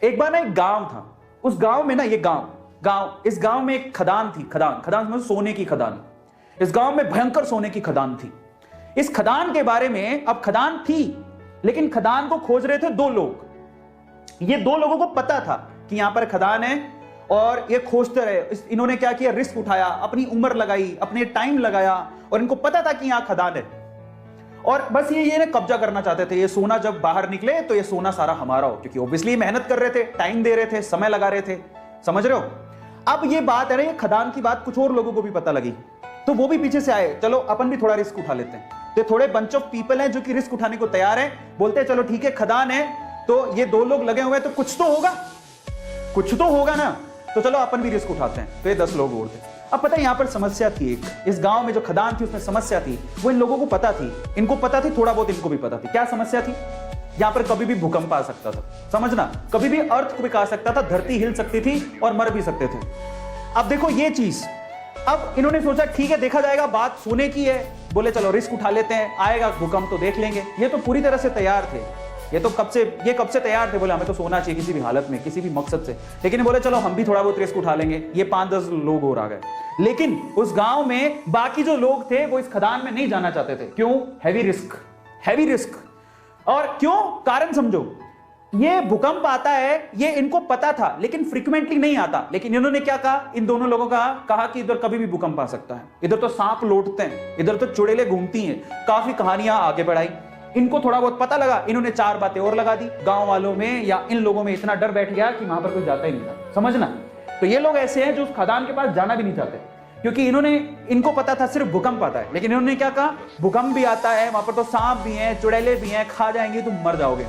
एक बार ना एक गांव था, उस गांव में ना ये इस गांव में एक खदान थी। खदान मतलब सोने की खदान। इस गांव में भयंकर सोने की खदान थी। इस खदान के बारे में, अब खदान थी लेकिन खदान को खोज रहे थे दो लोग। ये दो लोगों को पता था कि यहां पर खदान है और ये खोजते रहे। इन्होंने क्या किया, रिस्क उठाया, अपनी उम्र लगाई, अपने टाइम लगाया और इनको पता था कि यहां खदान है और बस ये कब्जा करना चाहते थे। ये सोना जब बाहर निकले तो ये सोना सारा हमारा हो, क्योंकि ऑब्वियसली मेहनत कर रहे थे, टाइम दे रहे थे, समय लगा रहे थे। समझ रहे हो? अब ये बात है ना, ये खदान की बात कुछ और लोगों को भी पता लगी तो वो भी पीछे से आए, चलो अपन भी थोड़ा रिस्क उठा लेते हैं। तो थोड़े बंच ऑफ पीपल हैं जो कि रिस्क उठाने को तैयार है। बोलते हैं चलो ठीक है, खदान है तो ये दो लोग लगे हुए हैं तो कुछ तो होगा ना, तो चलो अपन भी रिस्क उठाते हैं। तो ये 10 लोग और थे। अब पता है यहां पर समस्या थी एक, इस गांव में जो खदान थी उसमें समस्या थी। वो इन लोगों को पता थी, इनको पता थी, थोड़ा बहुत इनको भी पता थी। क्या समस्या थी? यहां पर कभी भी भूकंप आ सकता था, समझना, कभी भी अर्थक्वेक आ सकता था, धरती हिल सकती थी और मर भी सकते थे। अब देखो ये चीज, अब इन्होंने सोचा ठीक है देखा जाएगा, बात सोने की है, बोले चलो रिस्क उठा लेते हैं, आएगा भूकंप तो देख लेंगे। ये तो पूरी तरह से तैयार थे, ये कब से तैयार थे, बोले हमें तो सोना चाहिए किसी भी हालत में, किसी भी मकसद से। लेकिन बोले चलो हम भी थोड़ा बहुत रिस्क उठा लेंगे। ये 5-10 लोग और आ गए। लेकिन उस गांव में बाकी जो लोग थे वो इस खदान में नहीं जाना चाहते थे। क्यों? Heavy risk. और क्यों? कारण समझो, ये भूकंप आता है ये इनको पता था लेकिन फ्रीक्वेंटली नहीं आता। लेकिन इन्होंने क्या कहा, इन दोनों लोगों का कहा कि इधर कभी भी भूकंप आ सकता है, इधर तो सांप लौटते हैं, इधर तो चुड़ैलें घूमती हैं। काफी कहानियां आगे बढ़ाई, इनको थोड़ा बहुत पता लगा, इन्होंने 4 बातें और लगा दी। गांव वालों में या इन लोगों में इतना डर बैठ गया कि वहां पर कोई जाता ही नहीं था, समझना। तो ये लोग ऐसे हैं जो उस खदान के पास जाना भी नहीं चाहते, क्योंकि इनको पता था सिर्फ भूकंप आता है। लेकिन इन्होंने क्या कहा, भूकंप भी आता है, वहां पर तो सांप भी हैं, चुड़ैलें भी हैं, खा जाएंगे, तुम मर जाओगे,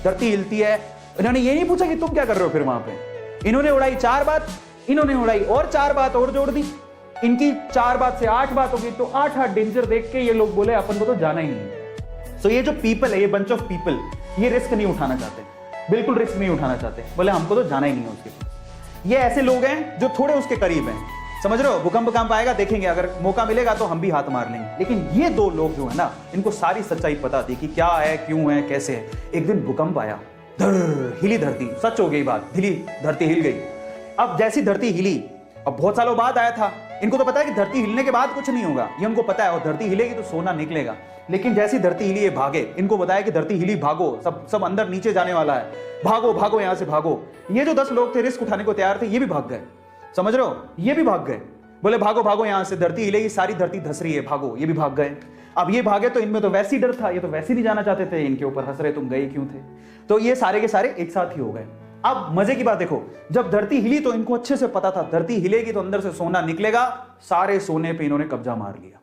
धरती हिलती है। इन्होंने ये नहीं पूछा कि तुम क्या कर रहे हो फिर वहां पे। इन्होंने उड़ाई 4 बात, इन्होंने उड़ाई और 4 बात और जोड़ दी। इनकी 4 बात से 8 बात होगी, तो 8 डेंजर देख के ये लोग बोले अपन को तो जाना ही नहीं। तो ये जो पीपल है, ये बंच ऑफ पीपल, ये रिस्क नहीं उठाना चाहते, बिल्कुल रिस्क नहीं उठाना चाहते। बोले हमको तो जाना ही नहीं है उसके पास। ये ऐसे लोग हैं जो थोड़े उसके करीब हैं, समझ रहे हो। भूकंप आएगा देखेंगे, अगर मौका मिलेगा तो हम भी हाथ मार लेंगे। लेकिन ये 2 लोग जो है ना, इनको सारी सच्चाई पता थी कि क्या है, क्यों है, कैसे है। एक दिन भूकंप आया, हिली धरती, सच हो गई बात, धरती हिल गई। अब जैसी धरती हिली, अब बहुत सालों बाद आया था, इनको तो पता है कि धरती हिलने के बाद कुछ नहीं होगा, ये उनको पता है, और धरती हिलेगी तो सोना निकलेगा। लेकिन जैसी धरती हिली ये भागे, इनको बताया कि धरती हिली, भागो, सब अंदर नीचे जाने वाला है, भागो यहां से भागो। ये जो 10 लोग थे रिस्क उठाने को तैयार थे, ये भी भाग गए, समझ रहे हो, ये भी भाग गए। बोले भागो यहां से, धरती हिलेगी, सारी धरती धस रही है, भागो। ये भी भाग गए। अब ये भागे तो इनमें तो वैसे ही डर था, ये तो वैसे नहीं जाना चाहते थे, इनके ऊपर हंस रहे तुम गए क्यों थे। तो ये सारे के सारे एक साथ ही हो गए। अब मजे की बात देखो, जब धरती हिली तो इनको अच्छे से पता था धरती हिलेगी तो अंदर से सोना निकलेगा। सारे सोने पे इन्होंने कब्जा मार लिया।